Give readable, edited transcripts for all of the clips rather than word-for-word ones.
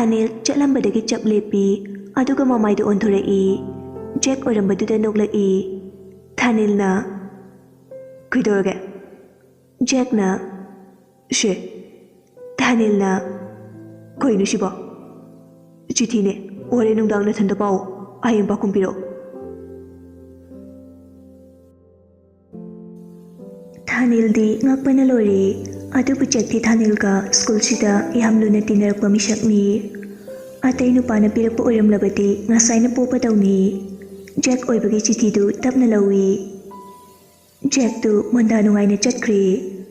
Thanil chatlambadagi chap lepi aduga mamaidu onthorei Jack orambaduda noklai Thanil na kuidorge Jack na she Thanil na koinu shibo chithine ore nungdang na thanda pao ayang pa kumpiro Thanil di ngakpana lori adubu Jack thi Thanil ka school sida yamluna tinarakpa misakni atay nupana pirakpa oramlabati ngasay na popadawni Jack oibagi chithi du tapna lawi Jack tu monda nungay na chatkri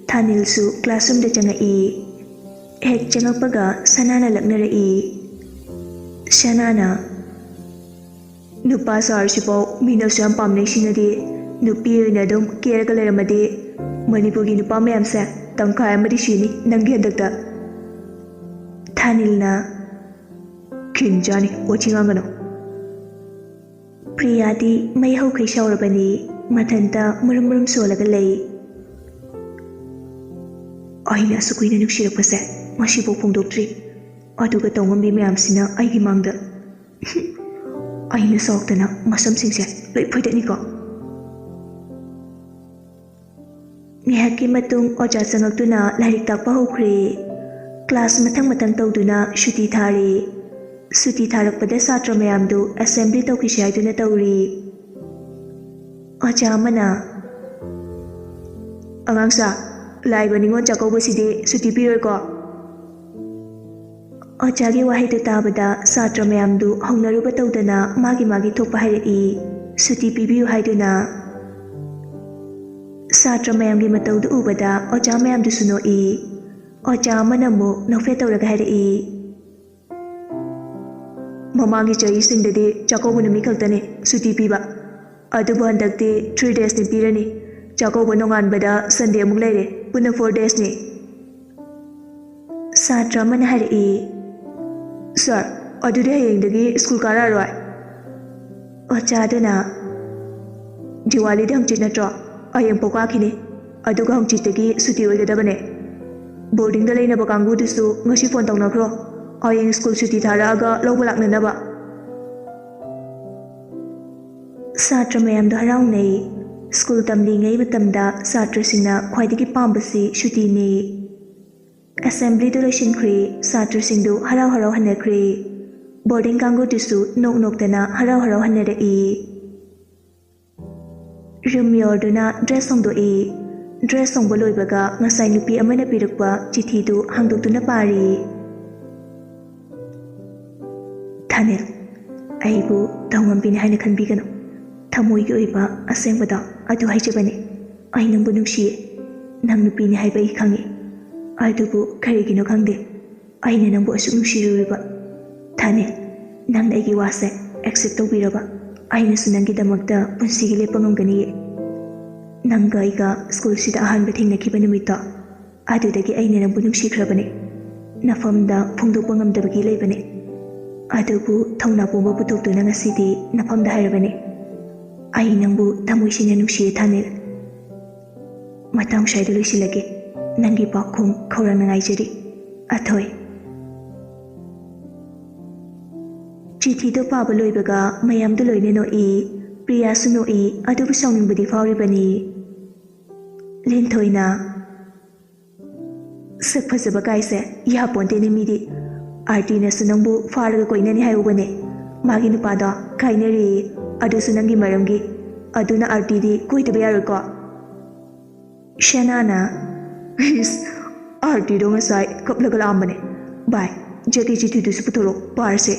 Thanil su classroom da changai hek changakpaga sanana laknarai sanana nupa sarsipo mina syam pamne sinadi nupi na dum keraga leramadi Manipuri nupa mayam sa tangkay amadi sini nanggi handakta Thanil na kinjani ochingangano Priyadi may hawkay shawrabani matanta muram solaga lay ay nasa kuy na nuksirap kasi masibok pong doktri aduga tawang mayam sina ay gimangda ay nasawagta na masamsing siya loy pwede niko Ngihaki matung oja sangagtuna larik takpa hukri class matang tawduna shuti thari Suti tharakpada satra mayamdu assembly tawkisi haiduna tawri Oja amana Angangsa laiba ningon chakawbasidi suti piroi ko Ojagi wahaidu tabada satra mayamdu hongnaruba tawdana magi thokpa hairei suti pibiyu haiduna Satra mayamgi matawdu ubada oja mayamdu sunoi Oja amana mu nokfe tawraga hairei Mamangi chayi singdadi chakawbu numi khaltane suti piba adubu handakti 3 days ni pirani chakawbu nonganbada Sunday amuk laire puna 4 days ni Satra mana hairei Sir adude hayengdagi school kararoi Oja aduna Diwali de hangchit natro ayang pokakini aduga hangchitagi suti oigadabane boarding da lainaba kanggu dusu ngasi phone tawnakro ayang school suti tharaga lawba laknanaba Satra mayamdo harawnei school tamlingai matamda satra singna khwaidagi pambasi suti ni assembly do loisinkhri satra singdu haraw hanakri boarding kanggu dusu noktana haraw hanarei Rumyorduna dress songdoi dress songba loibaga ngasai nupi amana pirakpa chithi du hangdoktuna pari Thanil aibu tawngambini haina khanbigano thamoigi oiba asengbada adu haijabane ai nangbu nungsiye nang nupini haiba I khangi adubu karigino khangde aina nangbu asuk nungsiruriba Thanil nang aigi wase accept tawbiraba aina sunangi damakta punsigi lepangamgani nangga aiga school sida ahanba thengnakhiba numita adudagi aina nangbu nungsikhrabane nafamda phongdokpa ngamdabagi leibane adubu thawna pomba putoktuna ngasidi nafamda hairabane ai nangbu thamoisina nungsiye Thanil matang shaida loisilage nangi pakhum khawrang nangaijari athoi Chithi do paba loibaga mayam do loine no I Priya suno I adubu sauningbadi fauribani Lintoina sak phajaba kaise ya ponte ni midi arti na sunangbu faraga koina ni hayubane magi nupada kainari adu sunangi maramgi aduna arti di koitaba yarko Shanana is arti do ngasai kaplagal ambane bye jagi chithi du suputoro parse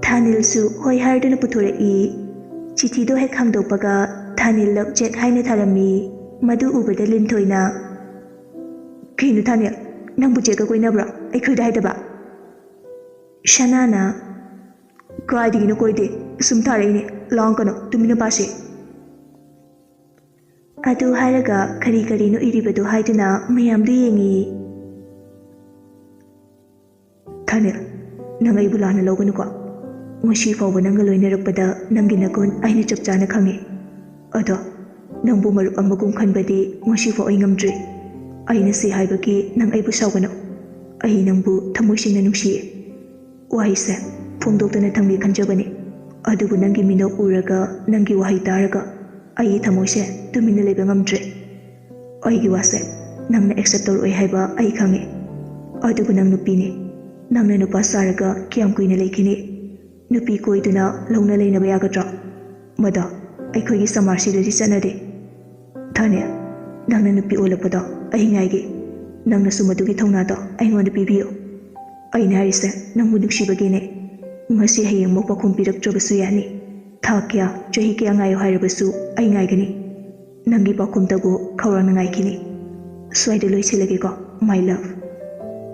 Thanil su hoi harduna puthorei chithi do hek hangdokpaga Thanil lab Jack haina tharami madu ubada Lintoina Kinu Thanil nangbu Jack koinabra aikhoida haidaba Shanana Kaidigi koide sum thareine longkano tumina pase adu hairaga kari no iribadu haiduna mayamdu yengi Thanil nangai bulana loganuko ngasi fawba nangga loinarappada nangi nakon aina chapchana khangi ado nangbu marup amagum khanbadi ngasi faw ai ngamdri aina si haibagi nang aibu sawgano ꯑꯩ ꯅꯪꯕꯨ ꯊꯃꯣꯏ ꯁꯦꯡꯅ ꯅꯨꯡꯁꯤꯌꯦ ꯋꯥꯍꯩꯁꯦ ꯐꯣꯡꯗꯣꯛꯇꯅ ꯊꯝꯒꯦ ꯈꯟꯖꯕꯅꯤ ꯑꯗꯨꯕꯨ ꯅꯪꯒꯤ ꯃꯤꯅꯣꯛ ꯎꯔꯒ ꯅꯪꯒꯤ ꯋꯥꯍꯩ ꯇꯥꯔꯒ ꯑꯩꯒꯤ ꯊꯃꯣꯏꯁꯦ ꯇꯨꯃꯤꯟꯅ ꯂꯩꯕ ꯉꯝꯗ꯭ꯔꯦ ꯑꯩꯒꯤ ꯋꯥꯁꯦ ꯅꯪꯅ ꯑꯦꯛꯁꯦꯞ ꯇꯧꯔꯛꯑꯣꯏ ꯍꯥꯏꯕ ꯑꯩ ꯈꯪꯉꯤ ꯑꯗꯨꯕꯨ ꯅꯪ ꯅꯨꯄꯤꯅꯤ ꯅꯪꯅ ꯅꯨꯄꯥ ꯁꯥꯔꯒ ꯀꯌꯥꯝ ꯀꯨꯏꯅ ꯂꯩꯈꯤꯅꯤ ꯅꯨꯄꯤ ꯀꯣꯏꯗꯨꯅ ꯂꯧꯅ ꯂꯩꯅꯕ ꯌꯥꯒꯗ꯭ꯔꯥ ꯃꯗꯣ ꯑꯩꯈꯣꯏꯒꯤ ꯁꯃꯥꯖꯁꯤꯗꯗꯤ ꯆꯠꯅꯗꯦ ꯊꯥꯅꯦ ꯅꯪꯅ ꯅꯨꯄꯤ ꯑꯣꯜꯂꯛꯄꯗꯣ ꯑꯩ ꯉꯥꯏꯒꯦ ꯅꯪꯅꯁꯨ ꯃꯗꯨꯒꯤ ꯊꯧꯅꯥꯗꯣ ꯑꯩꯉꯣꯟꯗ ꯄꯤꯕꯤꯌꯨ ꯑꯩꯅ ꯍꯥꯏꯔꯤꯁꯦ ꯅꯪꯕꯨ ꯅꯨꯡꯁꯤꯕꯒꯤꯅꯦ ꯉꯁꯤ ꯍꯌꯦꯡꯃꯛ ꯄꯥꯎꯈꯨꯝ ꯄꯤꯔꯛꯇ꯭ꯔꯕꯁꯨ ꯌꯥꯅꯤ ꯊꯥ ꯀꯌꯥ ꯆꯍꯤ ꯀꯌా ꯉꯥꯏꯌꯨ ꯍꯥꯏꯔꯕꯁꯨ ꯑꯩ ꯉꯥꯏꯒꯅꯤ ꯅꯪꯒꯤ ꯄꯥꯎꯈꯨꯝꯇꯕꯨ ꯈꯧꯔꯥꯡꯅ ꯉꯥꯏꯈꯤꯅꯤ ꯁ꯭ꯋꯥꯏꯗ ꯂꯣꯏꯁꯤꯜꯂꯒꯦꯀꯣ ꯃꯥꯏ ꯂꯚ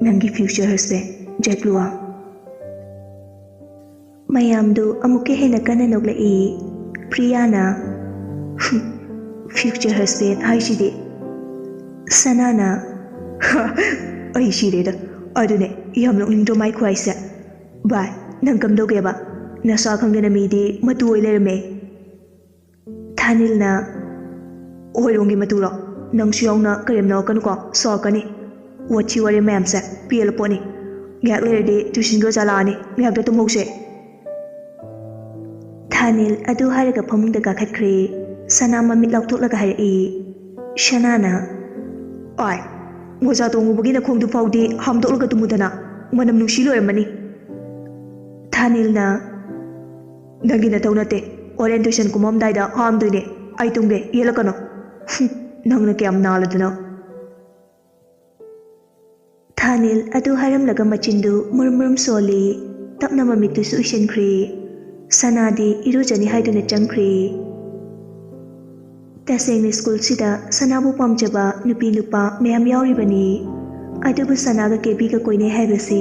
ꯅꯪꯒꯤ ꯐ꯭ꯌꯨꯆꯔ ꯍꯁꯕꯦꯟ ꯖꯦꯛ ꯂꯨꯋꯥ ꯃꯌꯥꯝꯗꯨ ꯑꯃꯨꯛꯀ ꯍꯦꯟꯅ ꯀꯟꯅ ꯅꯣꯛꯂꯛꯏ ꯄ꯭ꯔꯤꯌꯥꯅ ꯐ꯭ꯌꯨꯆꯔ ꯍꯁꯕꯦꯟ ꯍꯥꯏꯁꯤꯗꯤ ꯁꯅꯥꯅ ꯑꯩ ꯁꯤꯔꯦꯗ ꯑꯗꯨꯅꯦ ꯌꯥꯝ ꯅꯣꯛꯅꯤꯡꯗ꯭ꯔꯣ ꯃꯥꯏ ꯈꯨꯍꯥꯏꯁꯦ ꯚꯥꯏ ꯅꯪ ꯀꯝꯗꯧꯒꯦꯕ ꯅꯁꯥ ꯈꯪꯗꯅ ꯃꯤꯗꯤ ꯃꯇꯨ ꯑꯣꯏ ꯂꯩꯔꯝꯃꯦ ꯊꯥꯅꯤꯜꯅ ꯑꯣꯏꯔꯣꯡꯒꯤ ꯃꯇꯨꯔꯣ ꯅꯪꯁꯨ ꯌꯥꯎꯅ ꯀꯔꯤꯝ ꯅꯣꯛꯀꯅꯨꯀꯣ ꯁꯣꯛꯀꯅꯤ ꯋꯥꯊꯤ ꯋꯥꯔꯦꯝ ꯃꯌꯥꯝꯁꯦ ꯄꯦꯜꯂ ꯄꯣꯠꯅꯤ ꯉꯥꯏꯍꯥꯛ ꯂꯩꯔꯗꯤ ꯇ꯭ꯌꯨꯁꯟꯒꯤ ꯑꯣꯖꯥ ꯂꯥꯛꯑꯅꯤ ꯉꯥꯏꯍꯥꯛꯇ ꯇꯨꯝꯍꯧꯁꯦ ꯊꯥꯅꯤꯜ ꯑꯗꯨ ꯍꯥꯏꯔꯒ ꯐꯃꯨꯡꯗ ꯀꯥꯈꯠꯈ꯭ꯔꯦ ꯁꯅꯥ ꯃꯃꯤꯠ ꯂꯥꯎꯊꯣꯛꯂꯒ ꯍꯥꯏꯔꯛꯏ ꯁꯅꯥꯅ ꯑꯥꯏ ꯃꯣꯖꯥ ꯇꯣꯡꯉꯨꯕꯒꯤ ꯅꯈꯣꯡꯗꯨ ꯐꯥꯎꯗꯤ ꯍꯥꯝꯗꯣꯛꯂꯒ ꯇꯨꯝꯃꯨꯗꯅ ꯃꯅꯝ ꯅꯨꯡꯁꯤ ꯂꯣꯏꯔꯝꯃꯅꯤ ꯊꯥꯅꯤꯜꯅ ꯅꯪꯒꯤ ꯅꯇꯧ ꯅꯠꯇꯦ ꯍꯣꯔꯦꯟ ꯇ꯭ꯌꯨꯁꯟ ꯀꯨꯝꯃꯝꯗꯥꯏꯗ ꯍꯥꯝꯗꯣꯏꯅꯦ ꯑꯩ ꯇꯨꯝꯒꯦ ꯌꯦꯜꯂꯛꯀꯅꯣ ꯅꯪꯅ ꯀꯌꯥꯝ ꯅꯥꯜꯂꯗꯅ ꯊꯥꯅꯤꯜ ꯑꯗꯨ ꯍꯥꯏꯔꯝꯂꯒ ꯃꯆꯤꯟꯗꯨ ꯃꯨꯔꯨꯝ ꯃꯨꯔꯨꯝ ꯁꯣꯜꯂꯤ ꯇꯞꯅ ꯃꯃꯤꯠꯇꯨꯁꯨ ꯎꯏꯁꯤꯟꯈ꯭ꯔꯦ ꯁꯅꯥꯗꯤ ꯏꯔꯨꯖꯅꯤ ꯍꯥꯏꯗꯨꯅ ꯆꯪꯈ꯭ꯔꯦ ꯇꯁꯦꯡꯅ ꯁ꯭ꯀꯨꯜꯁꯤꯗ ꯁꯅꯥꯕꯨ ꯄꯥꯝꯖꯕ ꯅꯨꯄꯤ ꯅꯨꯄꯥ ꯃꯌꯥꯝ ꯌꯥꯎꯔꯤꯕꯅꯤ ꯑꯗꯨꯕꯨ ꯁꯅꯥꯒ ꯀꯦꯕꯤꯒ ꯀꯣꯏꯅꯩ ꯍꯥꯏꯕꯁꯤ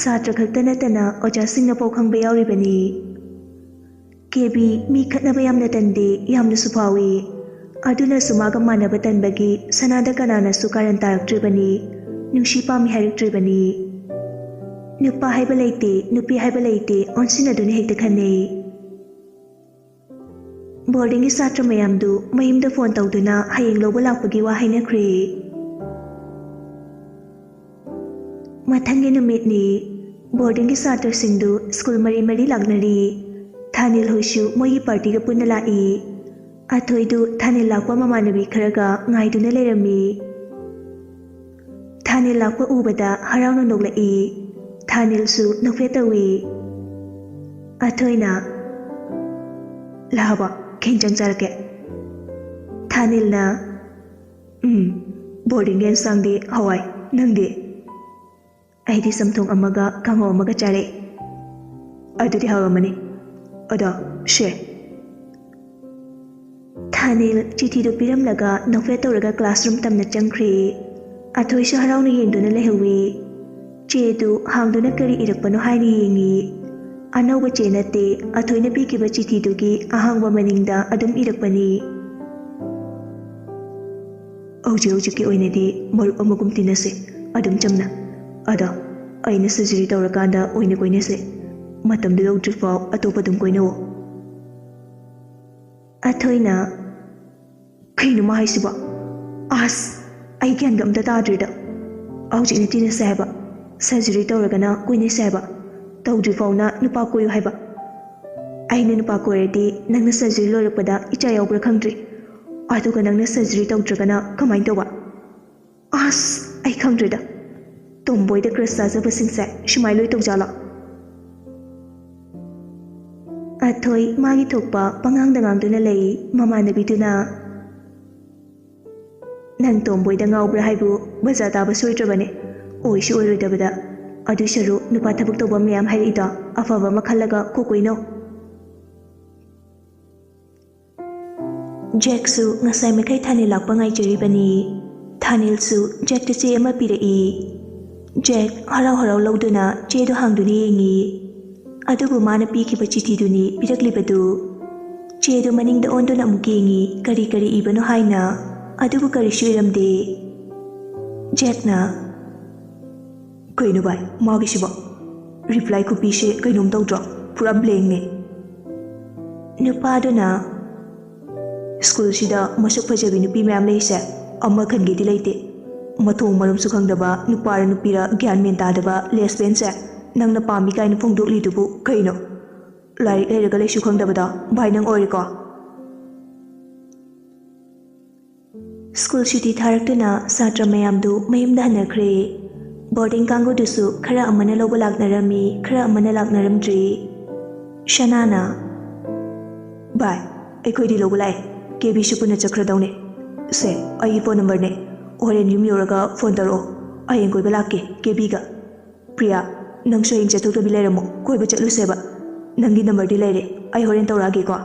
ꯁꯥꯇ꯭ꯔ ꯈꯛꯇ ꯅꯠꯇꯅ ꯑꯣꯖꯥꯁꯤꯡꯅ ꯄꯥꯎ ꯈꯪꯕ ꯌꯥꯎꯔꯤꯕꯅꯤ ꯀꯦꯕꯤ ꯃꯤ ꯈꯠꯅꯕ ꯌꯥꯝꯅ ꯇꯟꯗꯦ ꯌꯥꯝꯅꯁꯨ ꯐꯥꯎꯏ ꯑꯗꯨꯅꯁꯨ ꯃꯥꯒ ꯃꯥꯟꯅꯕ ꯇꯟꯕꯒꯤ ꯁꯅꯥꯗ ꯀꯅꯥꯅꯁꯨ ꯀꯥꯔꯟ ꯇꯥꯔꯛꯇ꯭ꯔꯤꯕꯅꯤ ꯅꯨꯡꯁꯤ ꯄꯥꯝꯃꯤ ꯍꯥꯏꯔꯛꯇ꯭ꯔꯤꯕꯅꯤ ꯅꯨꯄꯥ ꯍꯥꯏꯕ ꯂꯩꯇꯦ ꯅꯨꯄꯤ ꯍꯥꯏꯕ ꯂꯩꯇꯦ ꯑꯣꯟꯁꯤꯟꯅꯗꯨꯅ ꯍꯦꯛꯇ ꯈꯟꯅꯩ ꯕꯣꯔꯗꯤꯡꯒꯤ ꯁꯥꯇ꯭ꯔ ꯃꯌꯥꯝꯗꯨ ꯃꯌꯨꯝꯗ ꯐꯣꯟ ꯇꯧꯗꯨꯅ ꯍꯌꯦꯡ ꯂꯧꯕ ꯂꯥꯛꯄꯒꯤ ꯋꯥ ꯍꯥꯏꯅꯈ꯭ꯔꯦ ꯃꯊꯪꯒꯤ ꯅꯨꯃꯤꯠꯅꯤ ꯕꯣꯔꯗꯤꯡꯒꯤ ꯁꯥꯇ꯭ꯔꯁꯤꯡꯗꯨ ꯁ꯭ꯀꯨꯜ ꯃꯔꯤ ꯃꯔꯤ ꯂꯥꯛꯅꯔꯤ ꯊꯥꯅꯤꯜ ꯍꯣꯏꯁꯨ ꯃꯣꯏꯒꯤ ꯄꯥꯔꯇꯤꯒ ꯄꯨꯟꯅ ꯂꯥꯛꯏ ꯑꯊꯣꯏꯗꯨ ꯊꯥꯅꯤꯜ ꯂꯥꯛꯄ ꯃꯃꯥꯟꯅꯕꯤ ꯈꯔꯒ ꯉꯥꯏꯗꯨꯅ ꯂꯩꯔꯝꯃꯤ ꯊꯥꯅꯤꯜ ꯂꯥꯛꯄ ꯎꯕꯗ ꯍꯔꯥꯎꯅ ꯅꯣꯛꯂꯛꯏ ꯊꯥꯅꯤꯜꯁꯨ ꯅꯣꯛꯐꯦꯠ ꯇꯧꯏ ꯑꯊꯣꯏꯅ ꯂꯥꯛꯑꯕ ꯀꯩ ꯏꯟꯖꯥꯡ ꯆꯥꯔꯛꯀꯦ ꯊꯥꯅꯤꯜꯅ ꯕꯣꯔꯗꯤꯡꯒꯤ ꯌꯦꯟꯁꯥꯡꯗꯤ ꯍꯋꯥꯏ ꯅꯪꯗꯤ ꯑꯩꯗꯤ ꯆꯝꯊꯣꯡ ꯑꯃꯒ ꯀꯥꯡꯍꯧ ꯑꯃꯒ ꯆꯥꯔꯦ ꯑꯗꯨꯗꯤ ꯍꯥꯎꯔꯝꯃꯅꯤ ꯑꯗꯣ ꯁꯦ ꯊꯥꯅꯤꯜ ꯆꯤꯊꯤꯗꯨ ꯄꯤꯔꯝꯂꯒ ꯅꯣꯛꯐꯦꯠ ꯇꯧꯔꯒ ꯀ꯭ꯂꯥꯁꯔꯨꯝ ꯇꯝꯅ ꯆꯪꯈ꯭ꯔꯦ ꯑꯊꯣꯏꯁꯨ ꯍꯔꯥꯎꯅ ꯌꯦꯡꯗꯨꯅ ꯂꯩꯍꯧꯏ ꯆꯦꯗꯨ ꯍꯥꯡꯗꯨꯅ ꯀꯔꯤ ꯏꯔꯛꯄꯅꯣ ꯍꯥꯏꯅ ꯌꯦꯡꯉꯤ ꯑꯅꯧꯕ ꯆꯦ ꯅꯠꯇꯦ ꯑꯊꯣꯏꯅ ꯄꯤꯈꯤꯕ ꯆꯤꯊꯤꯗꯨꯒꯤ ꯑꯍꯥꯡꯕ ꯃꯅꯤꯡꯗ ꯑꯗꯨꯝ ꯏꯔꯛꯄꯅꯤ ꯍꯧꯖꯤꯛꯀꯤ ꯑꯣꯏꯅꯗꯤ ꯃꯔꯨꯞ ꯑꯃꯒꯨꯝ ꯇꯤꯟꯅꯁꯦ ꯑꯗꯨꯝ ꯆꯝꯅ ꯑꯗꯣ ꯑꯩꯅ ꯁꯔꯖꯔꯤ ꯇꯧꯔꯀꯥꯟꯗ ꯑꯣꯏꯅ ꯀꯣꯏꯅꯁꯦ ꯃꯇꯝꯗꯨ ꯌꯧꯗ꯭ꯔꯤꯐꯥꯎ ꯑꯇꯣꯞꯄ ꯑꯗꯨꯝ ꯀꯣꯏꯅꯧ ꯑꯊꯣꯏꯅ ꯀꯩꯅꯣ ꯃꯥ ꯍꯥꯏꯁꯤꯕꯣ ꯑꯁ ꯑꯩ ꯒ꯭ꯌꯥꯟꯒ ꯑꯝꯇ ꯇꯥꯗ꯭ꯔꯤꯗ ꯍꯧꯖꯤꯛꯅ ꯇꯤꯟꯅꯁꯦ ꯍꯥꯏꯕ ꯁꯔꯖꯔꯤ ꯇꯧꯔꯒꯅ ꯀꯣꯏꯅꯁꯦ ꯍꯥꯏꯕ ꯇꯧꯗ꯭ꯔꯤ ꯐꯥꯎꯅ ꯅꯨꯄꯥ ꯀꯣꯏꯌꯨ ꯍꯥꯏꯕ ꯑꯩꯅ ꯅꯨꯄꯥ ꯀꯣꯏꯔꯗꯤ ꯅꯪꯅ ꯁꯔꯖꯔꯤ ꯂꯣꯏꯔꯛꯄꯗ ꯏꯆꯥ ꯌꯥꯎꯕ꯭ꯔꯥ ꯈꯪꯗ꯭ꯔꯤ ꯑꯗꯨꯒ ꯅꯪꯅ ꯁꯔꯖꯔꯤ ꯇꯧꯗ꯭ꯔꯒꯅ ꯀꯃꯥꯏꯅ ꯇꯧꯕ ꯑꯁ ꯑꯩ ꯈꯪꯗ꯭ꯔꯤꯗ ꯇꯣꯝꯕꯣꯏꯗ ꯀ꯭ꯔꯁ ꯆꯥꯖꯕꯁꯤꯡꯁꯦ ꯁꯨꯃꯥꯏ ꯂꯣꯏ ꯇꯧꯖꯥꯠꯂꯣ ꯑꯊꯣꯏ ꯃꯥꯒꯤ ꯊꯣꯛꯄ ꯄꯉꯥꯡꯗ ꯉꯥꯡꯗꯨꯅ ꯂꯩ ꯃꯃꯥꯟꯅꯕꯤꯗꯨꯅ ꯅꯪ ꯇꯣꯝꯕꯣꯏꯗ ꯉꯥꯎꯕ꯭ꯔꯥ ꯍꯥꯏꯕꯨ ꯕꯖꯥꯔ ꯇꯥꯕ ꯁꯣꯏꯗ꯭ꯔꯕꯅꯦ ꯑꯣꯏꯁꯨ ꯑꯣꯏꯔꯣꯏꯗꯕꯗ ꯑꯗꯨ ꯁꯔꯨꯛ ꯅꯨꯄꯥ ꯊꯕꯛ ꯇꯧꯕ ꯃꯌꯥꯝ ꯍꯥꯏꯔꯛꯏꯗꯣ ꯑꯐꯕ ꯑꯃ ꯈꯜꯂꯒ ꯀꯣꯏꯅꯧ ꯖꯦꯛꯁꯨ ꯉꯁꯥꯏ ꯃꯈꯩ ꯊꯥꯅꯤꯜ ꯂꯥꯛꯄ ꯉꯥꯏꯖꯔꯤꯕꯅꯤ ꯊꯥꯅꯤꯜꯁꯨ ꯖꯦꯛꯇ ꯆꯦ ꯑꯃ ꯄꯤꯔꯛꯏ ꯖꯦꯛ ꯍꯔꯥꯎ ꯍꯔꯥꯎ ꯂꯧꯗꯨꯅ ꯆꯦꯗꯨ ꯍꯥꯡꯗꯨꯅ ꯌꯦꯡꯉꯤ ꯑꯗꯨꯕꯨ ꯃꯥꯅ ꯄꯤꯈꯤꯕ ꯆꯤꯊꯤꯗꯨꯅꯤ ꯄꯤꯔꯛꯂꯤꯕꯗꯨ ꯆꯦꯗꯨ ꯃꯅꯤꯡꯗ ꯑꯣꯟꯗꯨꯅ ꯑꯃꯨꯛ ꯌꯦꯡꯉꯤ ꯀꯔꯤ ꯀꯔꯤ ꯏꯕꯅꯣ ꯍꯥꯏꯅ ꯑꯗꯨꯕꯨ ꯀꯔꯤꯁꯨ ꯏꯔꯝꯗꯦ ꯖꯦꯛꯅ ꯀꯩꯅꯣ ꯚꯥꯏ ꯃꯥꯒꯤꯁꯤꯕꯣ ꯔꯤꯄ꯭ꯂꯥꯏ ꯈꯨꯄꯤꯁꯦ ꯀꯩꯅꯣꯝ ꯇꯧꯗ꯭ꯔꯣ ꯄꯨꯔꯥ ꯕ꯭ꯂꯦꯡꯅꯦ ꯅꯨꯄꯥꯗꯨꯅ ꯁ꯭ꯀꯨꯜꯁꯤꯗ ꯃꯁꯛ ꯐꯖꯕꯤ ꯅꯨꯄꯤ ꯃꯌꯥꯝ ꯂꯩꯁꯦ ꯑꯃ ꯈꯟꯒꯦꯗꯤ ꯂꯩꯇꯦ mathong marum su khangdaba nupara nupira gyan men tadaba lesbian se nangna pami kaina phongdokli dubu kaino lai leiraga leisu khangdabada bai nang oiriko School shuti tharakna satra mayamdu mayumda hanakre boarding kangu dusu khara amana loba laknarami khara amana laknaramdri shanana bai aikoi di loba lai kebi shupuna chakra daune se ai phone number ne horen yum yoraga phone taro ayeng koi balake kebi ga priya nang so ing chatuk bi leramo koi ba chatlu seba nangi number di lere ai horen tawrage ko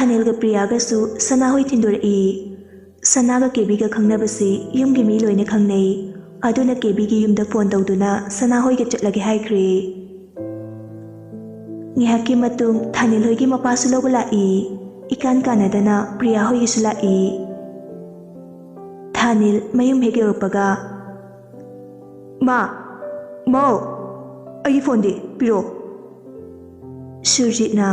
Thanel ga Priya ga su sana hoi tindor e sana ga kebi ga khangna basi yum gi mi loine khangnei aduna kebi gi yum da phone tawduna sana hoi ga chatlage hai khre ngihaki matung Thanel hoi gi mapa su lobala e ikan kanadana Priya hoi gi sula e Thanel mayum hege opaga ma ai phone de piro Surjit na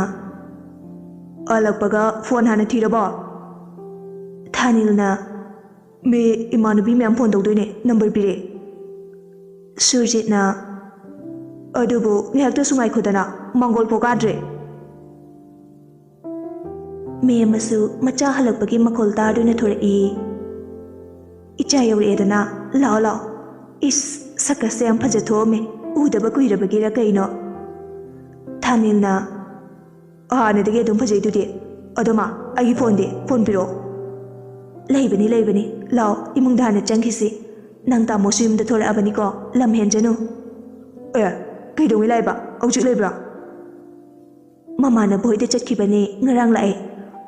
alakpaga phone hana thiraba Thanil na me imanubi myam phone tawdoine number pire Surjit na adubu ngihakta sungai khudana Mangal pokadre me amasu macha halakpagi makhol tarduna thori icha yawre edana lao is sakase am phajathome udaba kuirabagi ra kaino Thanil na ꯍꯥꯟꯅꯗꯒꯤ ꯑꯗꯨꯝ ꯐꯖꯩꯗꯨꯗꯤ ꯑꯗꯨꯃ ꯑꯩꯒꯤ phone ꯄꯤꯔꯛꯑꯣ ꯂꯩꯕꯅꯤ ꯂꯥꯎ ꯏꯃꯨꯡꯗ ꯍꯥꯟꯅ ꯆꯪꯈꯤꯁꯤ ꯅꯪ ꯇꯥꯃꯣꯁꯨ ꯌꯨꯝꯗ ꯊꯣꯔꯛꯑꯕꯅꯤꯀꯣ ꯂꯝ ꯍꯦꯟꯖꯅꯨ ꯀꯩꯗꯧꯉꯩ ꯂꯥꯛꯏꯕ ꯍꯧꯖꯤꯛ ꯂꯩꯕ꯭ꯔꯥ ꯃꯃꯥꯟꯅꯕ ꯍꯣꯏꯗ ꯆꯠꯈꯤꯕꯅꯦ ꯉꯔꯥꯡ ꯂꯥꯛꯑꯦ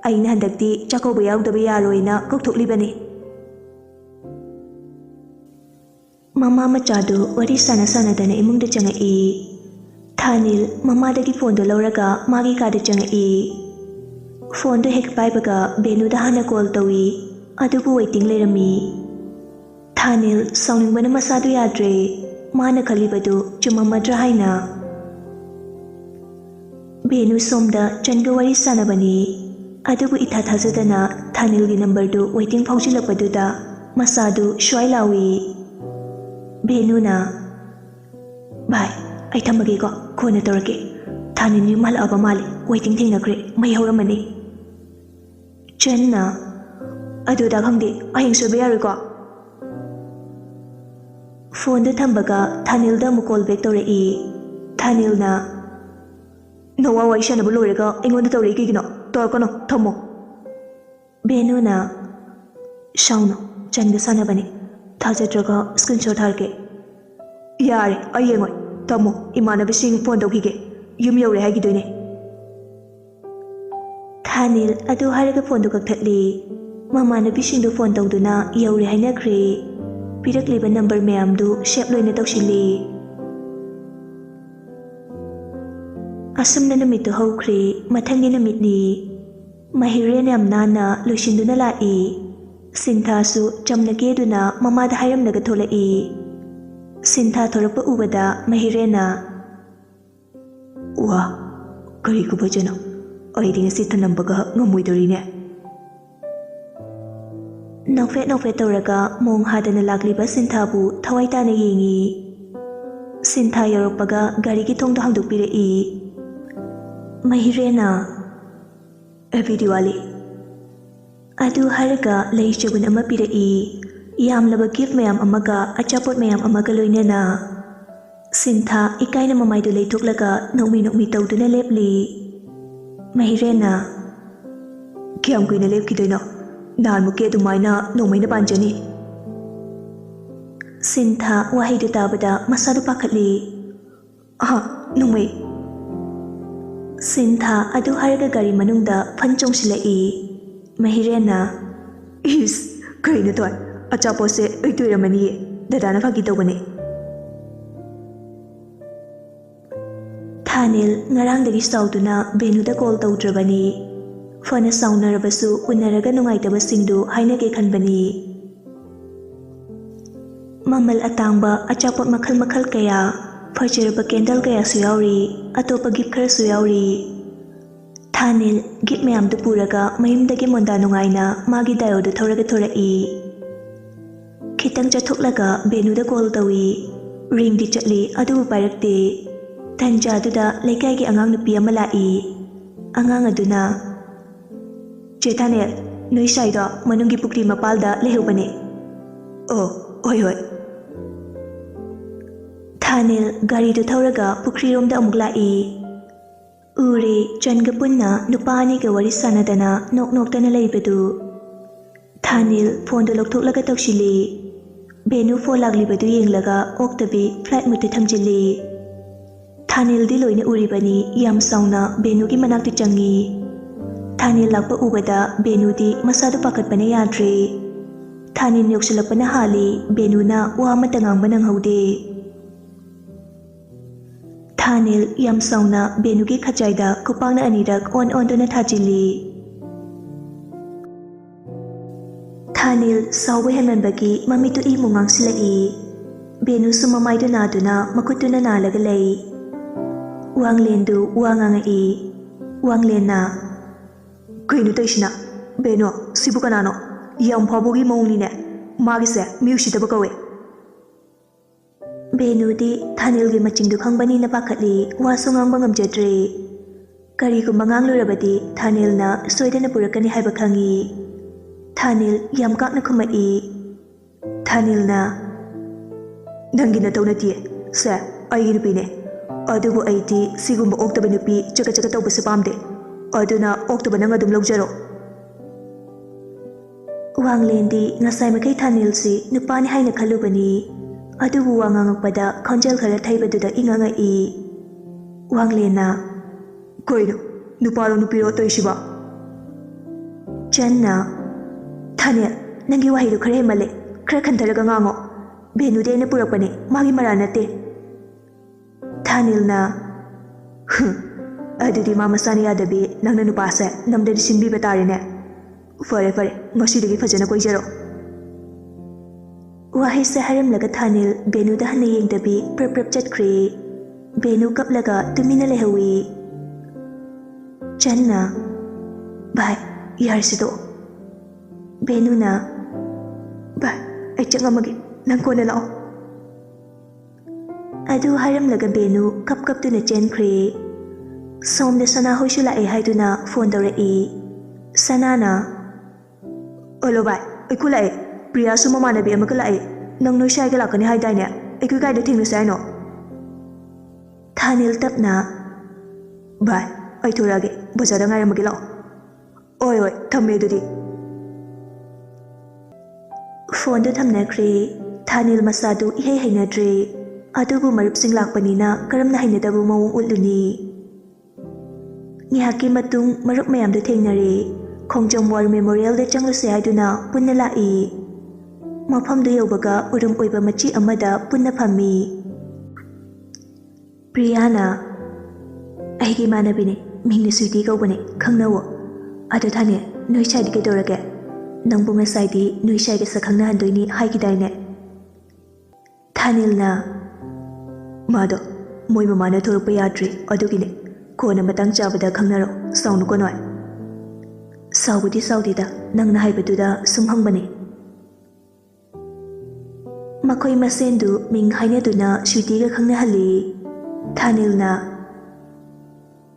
ꯑꯩꯅ ꯍꯟꯗꯛꯇꯤ ꯆꯥꯛꯀꯧꯕ ꯌꯥꯎꯗꯕ ꯌꯥꯔꯣꯏꯅ ꯀꯧꯊꯣꯛꯂꯤꯕꯅꯤ ꯃꯃꯥ ꯃꯆꯥꯗꯨ ꯋꯥꯔꯤ ꯁꯥꯟꯅꯗꯅ ꯏꯃꯨꯡꯗ ꯆꯪꯉꯛꯏ Thanil mamadagi phone do lauraga magi kada changai phone do hek paibaga benu da hana call tawi adubu waiting lerami Thanil sawning bana masadu yadre mana khalibadu chumamadra haina benu somda changa wari sanabani adubu itha thajadana Thanil gi number do waiting phawjilapadu da masadu shwai lawi benu na bye ai thamage ko khona torake Thanil ni mal aba mali waiting thengakre mai horamani Channa adu da khangde ahing sobe yaro ko phone da thambaga Thanil da mu call back tore Thanil na nowa waisha na bulorega ingon da tore ki no torkono thomo benu na shauno changa sanabani thajatraga screenshot harke yare ayengoi Tamo imanabising phone tawkige yum yawre haigidoine Thanil adu haraga phone do kakthali mamanabising do phone tawduna yawre hainakre pirakliba number mayam du shape loina tawsili asumna namit do hawkre mathangi namit ni mahiren yam nana loisinduna lai Sintha su chamna geduna mamada hairamnaga tholai Sintha thorapa ubada mahirena wa kari ku bajana ai ding si thanambaga ngamuidorine nokfe toraga mong hadana lakliba Sintha bu thawaita na yengi Sintha yoropaga gari ki thongda hangdukpire mahirena happy Diwali adu haraga leichagun ama pire Yamlaba gift mayam amaga achapot mayam amaga loinena Sintha ikaina mamai do leithoklaga nokmi tawduna lepli mahirena kyam kuina lepkidoino nan muke dumaina nomaina banjani Sintha wahi do tabada masadu pakhatli nomai Sintha adu haraga gari manungda phanchong silai mahirena is kaina toy achapose aituiramani dadana phagi tawbane Thanil ngarangdagi sauduna benuda call tawdrabani fana saunarabasu unaraga nungaitabasindu hainage khanbani mamal atangba achapot makhal kaya फर्चरब candle कया सुयावरी अतोप gift खर सुयावरी Thanil git mayam du puraga mayumdagi monda nungaina magi dayo du thoraga thorai. Khitang chathoklaga Benu da call tawi. Ring di chatli adu pairakte. Tanja duda laikai gi angang nupi ama lai. Angang aduna Che Thanil noi sai da manungi pukri mapalda lehubane. Oh, oi oi. Thanil gari du thoraga pukri rom da amuk lai. Uri Changa punna nupani ga wari sanadana nok nok tana laibadu. Thanil phone du loktholaga tawshili. Benu phone laglibadu yenglaga oktabi flight mutu thamjili. Thanil di loina uribani yam sauna Benu gi manakti changi. Thanil lakpa ubada Benu di masadu pakatpane yadre. Thanil yoksulakpana hali Benu na wa matangang banang haude. Thanil yam sauna Benu gi khajaida kupangna anirak on dona thajili. Thanil sawe henmanbagi mamitu I mungang silai. Benu sumamai duna duna makutuna nalaga lay. Wanglendu wangangai. Wanglena Kainu taishina Benu sibu kanano yam phabogi maungni ne magise miushitaba kawe. Benu di Thanil gi machingdu khangbani na pakhatli waso ngang bangam jadre. Kari ko mangang lurabadi Thanil na soidana purakani haiba khangi. Thanil yam kakna khumai. Thanil na Nangi na tawna tiye sa aigi nupi ne. Adubu aiti sigumba oktaba nupi chaka tawba sa pamde. Aduna oktaba nang adum lagjaro. Wanglendi ngasay makai Thanil si nupani haina khalubani. Adubu wangangakpada khonjal khara thaibaduda ingangai. Wanglena Koino nuparo nupiro toishiba. Channa Thanil nangi wahidu khare male khara khantaraga ngango. Benu de na purakpane magi maranate. Thanil na Adudi mama sani adabi nangna nupasa namdadi sinbi batari ne. Fare ngasidagi fajana koijaro. Wahai saharam laga Thanil Benu da hana yengdabi prap chatkre. Benu kaplaga tumina lehawi. Channa Bye yarsido. Benu na Bye ay changamagi nang kona lao. Adu haram laga Benu kap tu na chenkre. Som de sana hoishu la haiduna phone darai. Sana na Olo bye ay kulai. Priya sumama na biya makalai. Nang no siya galak ni haidai niya. Ikaw kaya dating na siya no. Thanil tap na Bye ay turage. Bazada nga yung magilaw. Oy thamme dudi. Phone do thamna kre. Thanil masadu ihey hainadre. Adubu marupsing lakpanina karam na hainadabu mawung uluni. Ngihaki matung marup mayam do thengnare. Khongjam War Memorial de changluse haiduna punna lai. Mafam do yobaga urum oiba machi amada punna phammi. Priyana Aigi manabine mingna suiti kaubane khangnawo. Adu thane noi chai di dorage. Nangbu ngasai di noi chai ga sakhangna handoini haigidaine. Thanil na Mado moi mama na thorpa yadre adugine kona matang chabada khangnaro saunu ko noi. Saubudi saudida nangna haibaduda sumhangbane. Makoi masendu ming hainaduna shuti ga khangna hali. Thanil na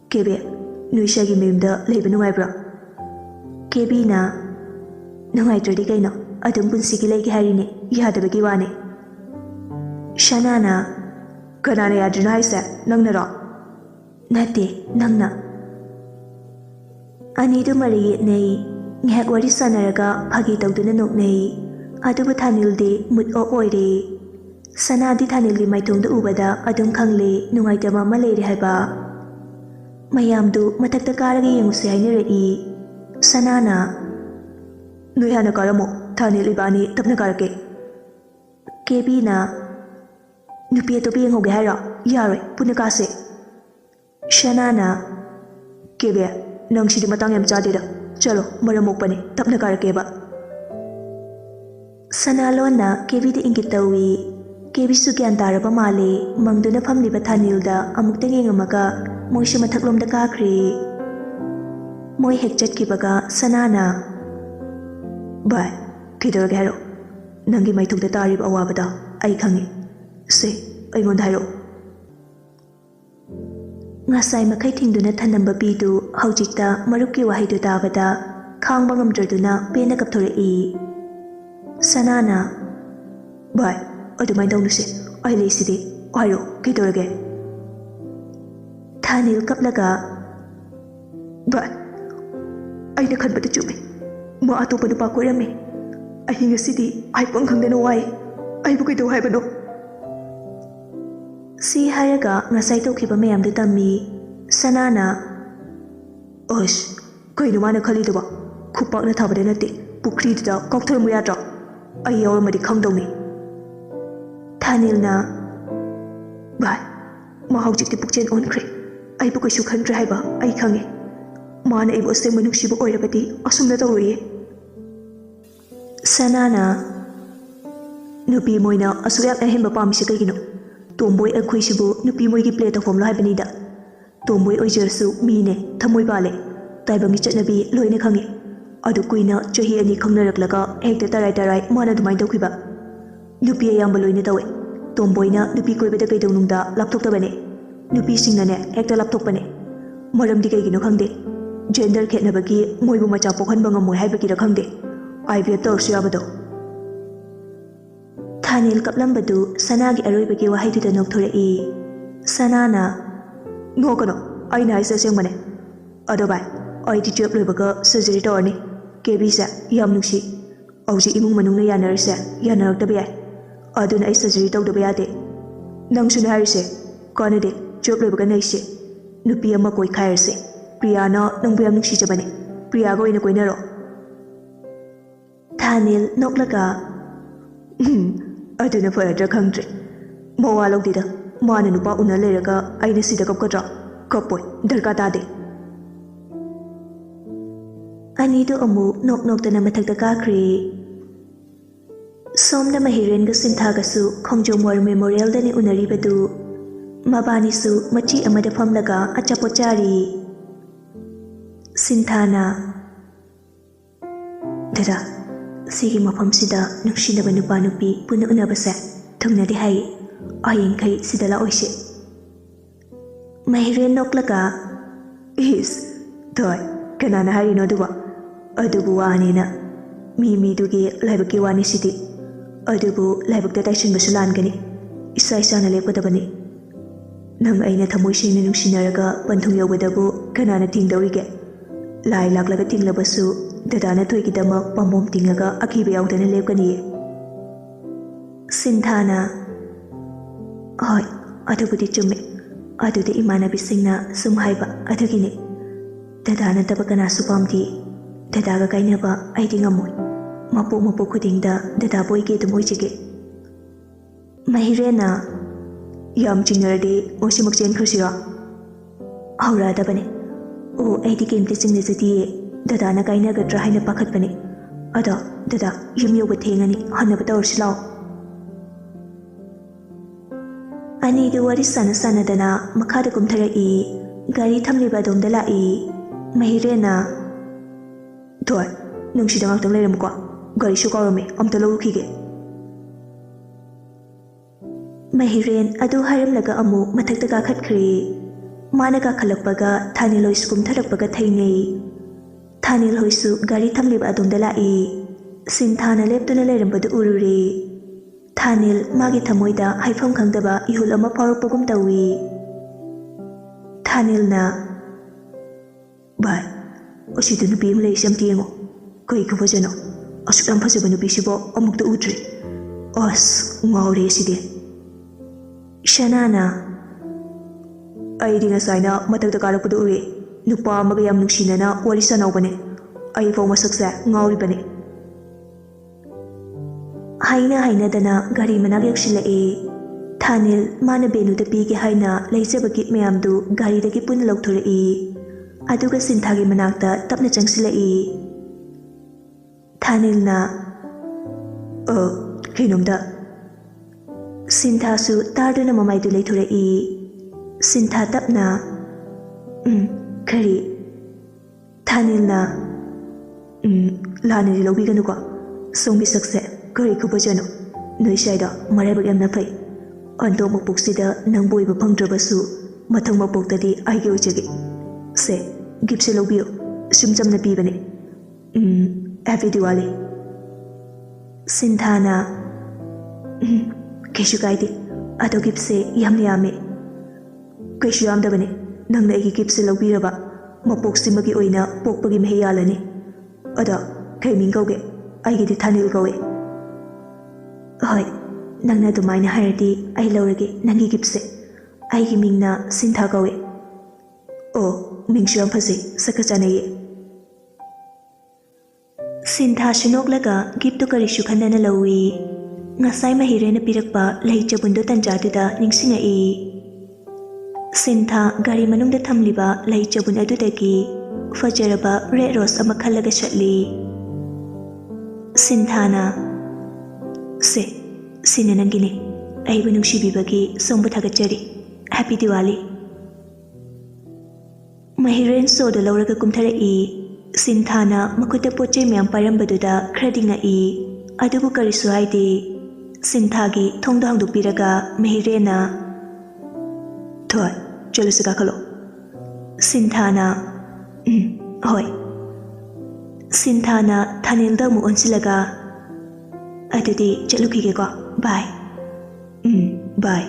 Kebe nuisha gi memda leiba nungaibra. Kebi na nungaitradi kaino adum punsigi leigi harine yadabagi wane. Shana na Kanana yadrina haisa nangnaro. Nate nangna. Anidu mariye nei ngak wari sanaraga phagi tawduna noknei. Adubu Thanil di mut o oire. Sana di Thanil gi maithongda ubada adum khangle nungaitama ma leire haiba. Mayamdu matakta karaga yenguse hainarei. Sana na Nuyana karamo Thanil ibani tapna karake. Kebi na Nupi atopi yengoge haira yaroi punna kase. Shana na Kebe nang sidi matang yam chadida. Chalo maramokpane tapna karakeba. Sanalon na Kebi di ingit tawi. Kebi su gyan taraba male mangduna phamliba Thanil da amuktang yengamaga moisha mathaklom da kakre. ꯃꯣꯏ ꯍꯦꯛ ꯆꯠꯈꯤꯕꯒ ꯁꯅꯥꯅ ꯚꯥꯏ ꯀꯩꯗꯧꯔꯒꯦ ꯍꯥꯏꯔꯣ ꯅꯪꯒꯤ ꯃꯥꯏꯊꯣꯡꯗ ꯇꯥꯔꯤꯕ ꯑꯋꯥꯕꯗ ꯑꯩ ꯈꯪꯉꯤ ꯁꯦ ꯑꯩꯉꯣꯟꯗ ꯍꯥꯏꯔꯛꯑꯣ ꯉꯁꯥꯏ ꯃꯈꯩ ꯊꯤꯡꯗꯨꯅ ꯊꯅꯝꯕ ꯄꯤꯗꯨ ꯍꯧꯖꯤꯛꯇ ꯃꯔꯨꯞꯀꯤ ꯋꯥꯍꯩꯗꯨ ꯇꯥꯕꯗ ꯈꯥꯡꯕ ꯉꯝꯗ꯭ꯔꯗꯨꯅ ꯄꯦꯟꯅ ꯀꯞꯊꯣꯔꯛꯏ ꯁꯅꯥꯅ ꯚꯥꯏ ꯑꯗꯨꯃꯥꯏꯅ ꯇꯧꯅꯨꯁꯦ ꯑꯩ ꯂꯩꯁꯤꯗꯤ ꯍꯥꯏꯔꯣ ꯀꯩꯗꯧꯔꯒꯦ ꯊꯥꯅꯤꯜ ꯀꯞꯂꯒ ꯚꯥꯏ ꯑꯩꯅ ꯈꯟꯕꯗ ꯆꯨꯝꯃꯤ ꯃꯥ ꯑꯇꯣꯞꯄ ꯅꯨꯄꯥ ꯀꯣꯏꯔꯝꯃꯤ ꯑꯩ ꯉꯁꯤꯗꯤ ꯍꯥꯏꯐꯝ ꯈꯪꯗꯅ ꯋꯥꯏ ꯑꯩꯕꯨ ꯀꯩꯗꯧ ꯍꯥꯏꯕꯅꯣ ꯁꯤ ꯍꯥꯏꯔꯒ ꯉꯁꯥꯏ ꯇꯧꯈꯤꯕ ꯃꯌꯥꯝꯗꯨ ꯇꯝꯃꯤ ꯁꯅꯥꯅ ꯑꯁ ꯀꯩꯅꯣ ꯃꯥꯅ ꯈꯜꯂꯤꯗꯨꯕ ꯈꯨꯄꯥꯛꯅ ꯊꯥꯕꯗ ꯅꯠꯇꯦ ꯄꯨꯈ꯭ꯔꯤꯗꯨꯗ ꯀꯥꯎꯊꯔꯝꯕ ꯌꯥꯗ꯭ꯔꯣ ꯑꯩ ꯌꯥꯎꯔꯝꯃꯗꯤ ꯈꯪꯗꯧꯅꯤ ꯊꯥꯅꯤꯜꯅ ꯚꯥꯏ ꯃꯥ ꯍꯧꯖꯤꯛꯇꯤ ꯄꯨꯛꯆꯦꯟ ꯑꯣꯟꯈ꯭ꯔꯦ ꯑꯩꯕꯨ ꯀꯩꯁꯨ ꯈꯟꯗ꯭ꯔꯦ ꯍꯥꯏꯕ ꯑꯩ ꯈꯪꯉꯦ ꯃꯥꯅ ꯑꯩꯕꯨ ꯑꯁꯦꯡꯕ ꯅꯨꯡꯁꯤꯕ ꯑꯣꯏꯔꯕꯗꯤ ꯑꯁꯨꯝꯅ ꯇꯧꯔꯣꯏꯌꯦ ꯁꯅꯥꯅ ꯅꯨꯄꯤ ꯃꯣꯏꯅ ꯑꯁꯨꯛ ꯌꯥꯝꯅ ꯑꯍꯦꯟꯕ ꯄꯥꯝꯃꯤꯁꯦ ꯀꯩꯒꯤꯅꯣ ꯇꯣꯝꯕꯣꯏ ꯑꯩꯈꯣꯏꯁꯤꯕꯨ ꯅꯨꯄꯤ ꯃꯣꯏꯒꯤ ꯄ꯭ꯂꯦ ꯇꯧꯐꯝꯂꯣ ꯍꯥꯏꯕꯅꯤꯗ ꯇꯣꯝꯕꯣꯏ ꯑꯣꯏꯖꯔꯁꯨ ꯃꯤꯅꯦ ꯊꯃꯣꯏ ꯄꯥꯜꯂꯦ ꯇꯥꯏꯕꯪꯒꯤ ꯆꯠꯅꯕꯤ ꯂꯣꯏꯅ ꯈꯪꯉꯤ ꯑꯗꯨ ꯀꯨꯏꯅ ꯆꯍꯤ 2 ꯈꯪꯅꯔꯛꯂꯒ ꯍꯦꯛꯇ ꯇꯔꯥꯏ ꯃꯥꯅ ꯑꯗꯨꯃꯥꯏꯅ ꯇꯧꯈꯤꯕ ꯅꯨꯄꯤ ꯑꯌꯥꯝꯕ ꯂꯣꯏꯅ ꯇꯧꯋꯦ ꯇꯣꯝꯕꯣꯏꯅ ꯅꯨꯄꯤ ꯀꯣꯏꯕꯗ ꯀꯩꯗꯧꯅꯨꯡꯗ ꯂꯥꯞꯊꯣꯛꯇꯕꯅꯦ ꯅꯨꯄꯤꯁꯤꯡꯅꯅꯦ ꯍꯦꯛꯇ ꯂꯥꯞꯊꯣꯛꯄꯅꯦ ꯃꯔꯝꯗꯤ ꯀꯩꯒꯤꯅꯣ ꯈꯪꯗꯦ ꯖꯦꯟꯗꯔ ꯈꯦꯠꯅꯕꯒꯤ ꯃꯣꯏꯕꯨ ꯃꯆꯥ ꯄꯣꯛꯍꯟꯕ ꯉꯝꯃꯣꯏ ꯍꯥꯏꯕꯒꯤꯔ ꯈꯪꯗꯦ IVF ꯇꯧꯔꯁꯨ ꯌꯥꯕꯗꯣ ꯊꯥꯅꯤꯜ ꯀꯞꯂꯝꯕꯗꯨ ꯁꯅꯥꯒꯤ ꯑꯔꯣꯏꯕꯒꯤ ꯋꯥꯍꯩꯗꯨꯗ ꯅꯣꯛꯊꯣꯔꯛꯏ ꯁꯅꯥꯅ ꯅꯣꯛꯀꯅꯣ ꯑꯩꯅ ꯍꯥꯏꯁꯦ ꯑꯁꯦꯡꯕꯅꯦ ꯑꯗꯣ ꯚꯥꯏ ꯑꯩꯗꯤ 12 ꯂꯣꯏꯕꯒ ꯁꯔꯖꯔꯤ ꯇꯧꯔꯅꯤ ꯀꯦꯕꯤꯁꯦ ꯌꯥꯝ ꯅꯨꯡꯁꯤ ꯍꯧꯖꯤꯛ ꯏꯃꯨꯡ ꯃꯅꯨꯡꯅ ꯌꯥꯅꯔꯤꯁꯦ ꯌꯥꯅꯔꯛꯇꯕ ꯌꯥꯏ ꯑꯗꯨꯅ ꯑꯩ ꯁꯔꯖꯔꯤ ꯇꯧꯗꯕ ꯌꯥꯗꯦ ꯅꯪꯁꯨꯅꯦ ꯍꯥꯏꯔꯤꯁꯦ ꯀꯥꯟꯅꯗꯦ 12 ꯂꯣꯏꯕꯒ ꯅꯩꯁꯦ ꯅꯨꯄꯤ ꯑꯃ ꯀꯣꯏꯈꯥꯏꯔꯁꯦ ꯄ꯭ꯔꯤꯌꯥꯅ ꯅꯪꯕꯨ ꯌꯥꯝ ꯅꯨꯡꯁꯤꯖꯕꯅꯦ ꯄ꯭ꯔꯤꯌꯥꯒ ꯑꯣꯏꯅ ꯀꯣꯏꯅꯔꯣ ꯊꯥꯅꯤꯜ ꯅꯣꯛꯂꯒ ꯑꯗꯨꯅ ꯐꯔꯗ꯭ꯔꯥ ꯈꯪꯗ꯭ꯔꯦ ꯃꯋꯥ ꯂꯧꯗꯦꯗ ꯃꯥꯅ ꯅꯨꯄꯥ ꯎꯅ ꯂꯩꯔꯒ ꯑꯩꯅ ꯁꯤꯗ ꯀꯞꯀꯗ꯭ꯔꯥ ꯀꯞꯄꯣꯏ ꯗꯔꯀꯥꯔ ꯇꯥꯗꯦ ꯑꯅꯤꯗꯨ ꯑꯃꯨꯛ ꯅꯣꯛꯅꯣꯛꯇꯅ ꯃꯊꯛꯇ ꯀꯥꯈ꯭ꯔꯦ ꯁꯣꯝꯗ ꯃꯍꯤꯔꯦꯟꯒ ꯁꯤꯟꯊꯥꯒꯁꯨ ꯈꯣꯡꯖꯣꯝ ꯋꯥꯔ ꯃꯦꯃꯣꯔꯤꯌꯦꯜꯗꯅꯤ ꯎꯅꯔꯤꯕꯗꯨ ꯃꯕꯥꯅꯤꯁꯨ ꯃꯆꯤ ꯑꯃꯗ ꯐꯝꯂꯒ ꯑꯆꯥꯄꯣꯠ ꯆꯥꯔꯤ ꯁꯤꯟꯊꯥꯅ ꯗꯗꯥ ꯁꯤꯒꯤ ꯃꯐꯝꯁꯤꯗ ꯅꯨꯡꯁꯤꯅꯕ ꯅꯨꯄꯥ ꯅꯨꯄꯤ ꯄꯨꯟꯅ ꯎꯅꯕꯁꯦ ꯊꯨꯡꯅꯗꯦ ꯍꯥꯏꯌꯦ ꯍꯌꯦꯡꯈꯩ ꯁꯤꯗ ꯂꯥꯛꯑꯣꯏꯁꯦ ꯃꯍꯤꯔꯦꯟ ꯅꯣꯛꯂꯒ ꯏꯁ ꯊꯣꯏ ꯀꯅꯥꯅ ꯍꯥꯏꯔꯤꯅꯣ ꯑꯗꯨꯕꯨ ꯑꯗꯨꯕꯨ ꯋꯥꯅꯦꯅ ꯃꯤꯗꯨꯒꯤ ꯂꯥꯏꯕꯛꯀꯤ ꯋꯥꯅꯤ ꯁꯤꯗꯤ ꯑꯗꯨꯕꯨ ꯂꯥꯏꯕꯛꯇ ꯇꯥꯏꯁꯤꯟꯕꯁꯨ ꯂꯥꯟꯒꯅꯤ ꯏꯁꯥ ꯏꯁꯥꯅ ꯂꯦꯞꯀꯗꯕꯅꯤ ꯅꯪ ꯑꯩꯅ ꯊꯃꯣꯏ ꯁꯦꯡꯅ ꯅꯨꯡꯁꯤꯅꯔꯒ ꯄꯟꯊꯨꯡ ꯌꯧꯕꯗꯕꯨ ꯀꯅꯥꯅ ꯊꯤꯡꯗꯧꯔꯤꯒꯦ ꯂꯥꯏ ꯂꯥꯛꯂꯒ ꯊꯤꯡꯂꯕꯁꯨ ꯗꯗꯥꯅ ꯊꯣꯏꯒꯤꯗꯃꯛ ꯄꯥꯝꯕꯣꯝ ꯇꯤꯡꯉꯒ ꯑꯀꯤꯕ ꯌꯥꯎꯗꯅ ꯂꯦꯞꯀꯅꯤꯌꯦ ꯁꯤꯟꯊꯥꯅ ꯍꯣꯏ ꯑꯗꯨꯕꯨꯗꯤ ꯆꯨꯝꯃꯦ ꯑꯗꯨꯗꯤ ꯏꯃꯥꯟꯅꯕꯤꯁꯤꯡꯅ ꯁꯨꯝ ꯍꯥꯏꯕ ꯑꯗꯨꯒꯤꯅꯤ ꯗꯗꯥ ꯅꯠꯇꯕ ꯀꯅꯥꯁꯨ ꯄꯥꯝꯗꯦ ꯗꯗꯥꯒ ꯀꯥꯏꯅꯕ ꯑꯩꯗꯤ ꯉꯝꯃꯣꯏ ꯃꯄꯣꯛ ꯈꯨꯗꯤꯡꯗ ꯗꯗꯥꯕꯨ ꯑꯩꯒꯤ ꯑꯗꯨꯝ ꯑꯣꯏꯖꯒꯦ ꯃꯍꯤꯔꯦꯟꯅ ꯌꯥꯝ ꯆꯤꯡꯅꯔꯗꯤ ꯉꯁꯤꯃꯛ ꯆꯦꯟꯈ꯭ꯔꯁꯤꯔꯣ ꯍꯧꯔꯛꯑꯗꯕꯅꯦ ꯑꯣ ꯑꯩꯗꯤ ꯀꯩꯝꯇ ꯆꯤꯡꯅꯖꯗꯤꯌꯦ ꯗꯗꯥꯅ ꯀꯥꯏꯅꯒꯗ꯭ꯔꯥ ꯍꯥꯏꯅ ꯄꯥꯈꯠꯄꯅꯦ ꯑꯗꯣ ꯗꯗꯥ ꯌꯨꯝ ꯌꯧꯕ ꯊꯦꯡꯉꯅꯤ ꯍꯟꯅꯕ ꯇꯧꯔꯁꯤ ꯂꯥꯛꯑꯣ ꯑꯅꯤꯗꯨ ꯋꯥꯔꯤ ꯁꯥꯟꯅꯗꯅ ꯃꯈꯥꯗ ꯀꯨꯝꯊꯔꯛꯏ ꯒꯥꯔꯤ ꯊꯝꯂꯤꯕ ꯑꯗꯣꯝꯗ ꯂꯥꯛꯏ ꯃꯍꯤꯔꯦꯟꯅ ꯊꯣꯏ ꯅꯪ ꯁꯤꯗ ꯉꯥꯛꯇꯪ ꯂꯩꯔꯝꯃꯨꯀꯣ ꯒꯥꯔꯤꯁꯨ ꯀꯥꯎꯔꯝꯃꯦ ꯑꯝꯇ ꯂꯧꯔꯨꯈꯤꯒꯦ ꯃꯍꯤꯔꯦꯟ ꯑꯗꯨ ꯍꯥꯏꯔꯝꯂꯒ ꯑꯃꯨꯛ ꯃꯊꯛꯇ ꯀꯥꯈꯠꯈ꯭ꯔꯦ ꯃꯥꯅ ꯀꯥꯈꯠꯂꯛꯄꯒ ꯊꯥꯅꯤꯜ ꯍꯣꯏꯁꯨ ꯀꯨꯝꯊꯔꯛꯄꯒ ꯊꯩꯅꯩ ꯊꯥꯅꯤꯜ ꯍꯣꯏꯁꯨ ꯒꯥꯔꯤ ꯊꯝꯂꯤꯕ ꯑꯗꯣꯝꯗ ꯂꯥꯛꯏ ꯁꯤꯟꯊꯥꯅ ꯂꯦꯞꯇꯨꯅ ꯂꯩꯔꯝꯕꯗꯨ ꯎꯔꯨꯔꯦ ꯊꯥꯅꯤꯜ ꯃꯥꯒꯤ ꯊꯃꯣꯏꯗ ꯍꯥꯏꯐꯝ ꯈꯪꯗꯕ ꯏꯍꯨꯜ ꯑꯃ ꯐꯥꯎꯔꯛꯄꯒꯨꯝ ꯇꯧꯏ ꯊꯥꯅꯤꯜꯅ ꯚꯥꯏ ꯑꯁꯤꯗ ꯅꯨꯄꯤ ꯑꯃ ꯂꯩꯔꯤꯁꯦ ꯑꯝꯇ ꯌꯦꯡꯉꯣ ꯀꯩ ꯈꯨꯐꯖꯅꯣ ꯑꯁꯨꯛ ꯌꯥꯝ ꯐꯖꯕ ꯅꯨꯄꯤꯁꯤꯕꯣ ꯑꯃꯨꯛꯇ ꯎꯗ꯭ꯔꯤ ꯑꯁ ꯉꯥꯎꯔꯦ ꯁꯤꯗꯤ ꯁꯅꯥꯅ ꯑꯩꯗꯤ ꯉꯁꯥꯏꯅ ꯃꯊꯛꯇ ꯀꯥꯔꯛꯄꯗ ꯎꯔꯦ ꯅꯨꯄꯥ ꯑꯃꯒ ꯌꯥꯝ ꯅꯨꯡꯁꯤꯅꯅ ꯋꯥꯔꯤ ꯁꯥꯟꯅꯧꯕꯅꯦ ꯑꯩꯐꯥꯎ ꯃꯁꯛꯁꯦ ꯉꯥꯎꯔꯤꯕꯅꯦ ꯍꯥꯏꯅꯗꯅ ꯒꯥꯔꯤ ꯃꯅꯥꯛ ꯌꯧꯁꯤꯜꯂꯛꯑꯦ ꯊꯥꯅꯤꯜ ꯃꯥꯅ ꯕꯦꯅꯨꯗ ꯄꯤꯒꯦ ꯍꯥꯏꯅ ꯂꯩꯖꯕ ꯒꯤꯐ ꯃꯌꯥꯝꯗꯨ ꯒꯥꯔꯤꯗꯒꯤ ꯄꯨꯟꯅ ꯂꯧꯊꯣꯔꯛꯏ ꯑꯗꯨꯒ ꯁꯤꯟꯊꯥꯒꯤ ꯃꯅꯥꯛꯇ ꯇꯞꯅ ꯆꯪꯁꯤꯜꯂꯛꯏ ꯊꯥꯅꯤꯜꯅ ꯀꯩꯅꯣꯝꯗ ꯁꯤꯟꯊꯥꯁꯨ ꯇꯥꯗꯨꯅ ꯃꯃꯥꯏꯗꯨ ꯂꯩꯊꯣꯔꯛꯏ ꯁꯤꯟꯊꯥ ꯇꯞꯅ ꯀꯔꯤ Dynalika ꯂꯥꯟꯅꯗꯤ ꯂꯧꯕꯤꯒꯅꯨꯀꯣ ꯁꯣꯝꯒꯤ ꯁꯛꯁꯦ ꯀꯔꯤ ꯈꯨꯐꯖꯅꯣ ꯅꯣꯏ ꯁ꯭ꯋꯥꯏꯗ ꯃꯔꯥꯏꯕꯛ ꯌꯥꯝꯅ ꯐꯩ ꯍꯟꯗꯛ ꯃꯄꯣꯛꯁꯤꯗ ꯅꯪꯕꯨ ꯑꯣꯏꯕ ꯐꯪꯗ꯭ꯔꯕꯁꯨ ꯃꯊꯪ ꯃꯄꯣꯛꯇꯗꯤ ꯑꯩꯒꯤ ꯑꯣꯏꯖꯒꯦ ꯁꯦ ꯒꯤꯐꯁꯦ ꯂꯧꯕꯤꯌꯣ ꯁꯨꯝ ꯆꯝꯅ ꯄꯤꯕꯅꯦ ꯍꯦꯄꯤ ꯗꯤꯋꯥꯂꯤ Sinthana kꯩꯁꯨ ꯀꯥꯏꯗꯦ ꯑꯗꯣ ꯒꯤꯐꯁꯦ ꯌꯥꯝꯅ ꯌꯥꯝꯃꯦ ꯀꯩꯁꯨ ꯌꯥꯝꯗꯕꯅꯦ ꯅꯪꯅ ꯑꯩꯒꯤ ꯒꯤꯐꯁꯦ ꯂꯧꯕꯤꯔꯕ ꯃꯄꯣꯛꯁꯤꯃꯒꯤ ꯑꯣꯏꯅ ꯄꯣꯛꯄꯒꯤ ꯃꯍꯩ ꯌꯥꯜꯂꯅꯤ ꯑꯗꯣ ꯀꯩ ꯃꯤꯡ ꯀꯧꯒꯦ ꯑꯩꯒꯤꯗꯤ ꯊꯥꯅꯤꯜ ꯀꯧꯋꯦ ꯍꯣꯏ ꯅꯪꯅ ꯑꯗꯨꯃꯥꯏꯅ ꯍꯥꯏꯔꯗꯤ ꯑꯩ ꯂꯧꯔꯒꯦ ꯅꯪꯒꯤ ꯒꯤꯐꯁꯦ ꯑꯩꯒꯤ ꯃꯤꯡꯅ Sintha ꯀꯧꯋꯦ ꯑꯣ ꯃꯤꯡꯁꯨ ꯌꯥꯝ ꯐꯖꯩ ꯁꯛꯀ ꯆꯥꯅꯩꯌꯦ Sinthaꯁꯨ ꯅꯣꯛꯂꯒ ꯒꯤꯐꯇꯨ ꯀꯔꯤꯁꯨ ꯈꯟꯗꯅ ꯂꯧꯏ ꯉꯁꯥꯏ ꯃꯍꯤꯔꯦꯅ ꯄꯤꯔꯛꯄ ꯂꯩ ꯆꯕꯨꯟꯗꯣ ꯇꯟꯖꯥꯗꯨꯗ ꯅꯤꯡꯁꯤꯡꯉꯛꯏ Sintha ꯒꯥꯔꯤ ꯃꯅꯨꯡꯗ ꯊꯝꯂꯤꯕ ꯂꯩ ꯆꯕꯨꯟ ꯑꯗꯨꯗꯒꯤ ꯐꯖꯔꯕ ꯔꯦꯗ ꯔꯣꯁ ꯑꯃ ꯈꯜꯂꯒ ꯆꯠꯂꯤ Sinthana ꯁꯦ ꯁꯤꯅ ꯅꯪꯒꯤꯅꯦ ꯑꯩꯕꯨ ꯅꯨꯡꯁꯤꯕꯤꯕꯒꯤ ꯁꯣꯝꯕꯨ ꯊꯥꯒꯠꯆꯔꯤ ꯍꯦꯄꯤ ꯗꯤꯋꯥꯂꯤ ꯃꯍꯤꯔꯦꯟ ꯁꯣꯗꯣ ꯂꯧꯔꯒ ꯀꯨꯝꯊꯔꯛꯏ Sinthana ꯃꯈꯨꯠꯇ ꯄꯣꯠꯆꯩ ꯃꯌꯥꯝ ꯄꯥꯏꯔꯝꯕꯗꯨꯗ ꯈꯔꯗꯤ ꯉꯛꯏ ꯑꯗꯨꯕꯨ ꯀꯔꯤꯁꯨ ꯍꯥꯏꯗꯦ Sinthaꯒꯤ ꯊꯣꯡꯗꯣ ꯍꯥꯡꯗꯣꯛꯄꯤꯔꯒ ꯃꯍꯤꯔꯦꯟꯅ ꯊꯣꯏ ꯆꯠꯂꯁꯤ ꯀꯥꯈꯠꯂꯣ Sinthana ꯍꯣꯏ Sinthana Dynalika ꯑꯃꯨꯛ ꯑꯣꯟꯁꯤꯜꯂꯒ ꯑꯗꯨꯗꯤ ꯆꯠꯂꯨꯈꯤꯒꯦꯀꯣ ꯕꯥꯏ ꯕꯥꯏ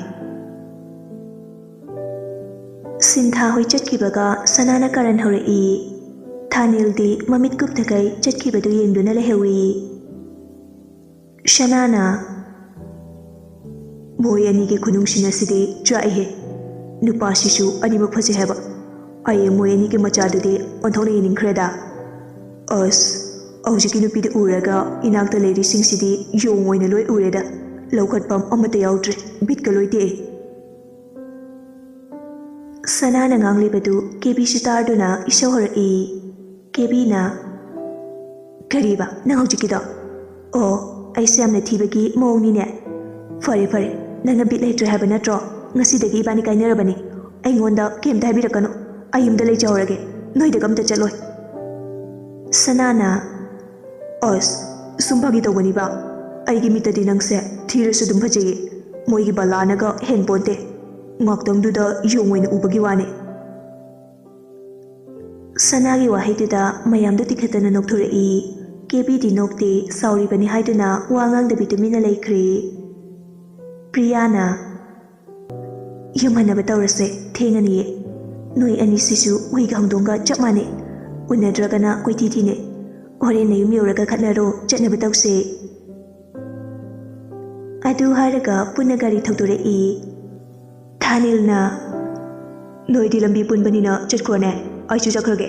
Sintha ꯍꯣꯏ ꯆꯠꯈꯤꯕꯒ ꯁꯅꯥꯅ ꯀꯥꯔꯟ ꯍꯧꯔꯛꯏ Dynaldi ꯃꯃꯤꯠ ꯀꯨꯞꯊꯈꯩ ꯆꯠꯈꯤꯕꯗꯨ ꯌꯦꯡꯗꯨꯅ ꯂꯩꯍꯧꯏ ꯁꯅꯥꯅ ꯃꯣꯏ ꯑꯅꯤꯒꯤ ꯈꯨꯅꯨꯡꯁꯤꯟ ꯑꯁꯤꯗꯤ ꯆꯥꯛꯏꯍꯦ ꯅꯨꯄꯥꯁꯤꯁꯨ ꯑꯅꯤꯃꯛ ꯐꯖꯩ ꯍꯥꯏꯕ ꯑꯩ ꯃꯣꯏ ꯑꯅꯤꯒꯤ ꯃꯆꯥꯗꯨꯗꯤ ꯑꯣꯟꯊꯣꯛꯅ ꯌꯦꯡꯅꯤꯡꯈ꯭ꯔꯦꯗ ꯑꯁ ꯍꯧꯖꯤꯛꯀꯤ ꯅꯨꯄꯤꯗꯨ ꯎꯔꯒ ꯏꯅꯥꯛꯇ ꯂꯩꯔꯤꯁꯤꯡꯁꯤꯗꯤ ꯌꯣꯡ ꯑꯣꯏꯅ ꯂꯣꯏ ꯎꯔꯦꯗ ꯂꯧꯈꯠꯐꯝ ꯑꯃꯠꯇ ꯌꯥꯎꯗ꯭ꯔꯦ ꯕꯤꯠꯀ ꯂꯣꯏ ꯇꯦꯛꯑꯦ ꯁꯅꯥꯅ ꯉꯥꯡꯂꯤꯕꯗꯨ ꯀꯦꯕꯤꯁꯨ ꯇꯥꯗꯨꯅ ꯏꯁꯧ ꯍꯧꯔꯛꯏ ꯀꯦꯕꯤꯅ ꯀꯔꯤꯕ ꯅꯪ ꯍꯧꯖꯤꯛꯀꯤꯗꯣ ꯑꯣ ꯑꯩꯁꯦ ꯌꯥꯝꯅ ꯊꯤꯕꯒꯤ ꯃꯑꯣꯡꯅꯤꯅꯦ ꯐꯔꯦ ꯐꯔꯦ ꯅꯪꯅ ꯕꯤꯠ ꯂꯩꯇ꯭ꯔꯦ ꯍꯥꯏꯕ ꯅꯠꯇ꯭ꯔꯣ ꯉꯁꯤꯗꯒꯤ ꯏꯕꯥꯅꯤ ꯀꯥꯏꯅꯔꯕꯅꯤ ꯑꯩꯉꯣꯟꯗ ꯀꯩꯝꯇ ꯍꯥꯏꯕꯤꯔꯛꯀꯅꯨ ꯑꯩ ꯌꯨꯝꯗ ꯂꯩꯖꯍꯧꯔꯒꯦ ꯅꯣꯏꯗꯒ ꯑꯝꯇ ꯆꯠꯂꯣꯏ ꯁꯅꯥꯅ ꯑꯁ ꯁꯨꯝ ꯐꯥꯒꯤ ꯇꯧꯕꯅꯤꯕ ꯑꯩꯒꯤ ꯃꯤꯠꯇꯗꯤ ꯅꯪꯁꯦ ꯊꯤꯔꯁꯨ ꯑꯗꯨꯝ ꯐꯖꯩꯌꯦ ꯃꯣꯏꯒꯤ ꯕꯂꯥꯅꯒ ꯍꯦꯟꯄꯣꯟꯇꯦ ꯉꯥꯛꯇꯪꯗꯨꯗ ꯌꯣꯡ ꯑꯣꯏꯅ ꯎꯕꯒꯤ ꯋꯥꯅꯤ ꯁꯅꯥꯒꯤ ꯋꯥꯍꯩꯗꯨꯗ ꯃꯌꯥꯝꯗꯨ ꯇꯤꯈꯠꯇꯅ ꯅꯣꯛꯊꯣꯔꯛꯏ ꯀꯦꯕꯤꯗꯤ ꯅꯣꯛꯇꯦ ꯁꯥꯎꯔꯤꯕꯅꯤ ꯍꯥꯏꯗꯨꯅ ꯋꯥ ꯉꯥꯡꯗꯕꯤ ꯇꯨꯃꯤꯟꯅ ꯂꯩꯈ꯭ꯔꯦ ꯄ꯭ꯔꯤꯌꯥꯅ ꯌꯨꯝ ꯍꯟꯅꯕ ꯇꯧꯔꯁꯦ ꯊꯦꯡꯉꯅꯤꯌꯦ ꯅꯣꯏ ꯑꯅꯤꯁꯤꯁꯨ ꯍꯨꯏꯒ ꯍꯧꯗꯣꯡꯒ ꯆꯞ ꯃꯥꯟꯅꯩ ꯎꯅꯗ꯭ꯔꯒꯅ ꯀꯣꯏꯊꯤ ꯊꯤꯅꯩ ꯍꯣꯔꯦꯟ ꯅꯌꯨꯝ ꯌꯧꯔꯒ ꯈꯠꯅꯔꯣ ꯆꯠꯅꯕ ꯇꯧꯁꯦ ꯑꯗꯨ ꯍꯥꯏꯔꯒ ꯄꯨꯟꯅ ꯒꯥꯔꯤ ꯊꯧꯗꯣꯔꯛꯏ Dynalika ꯅꯣꯏꯗꯤ ꯂꯝꯕꯤ ꯄꯨꯟꯕꯅꯤꯅ ꯆꯠꯈ꯭ꯔꯣꯅꯦ ꯑꯩꯁꯨ ꯆꯠꯈ꯭ꯔꯒꯦ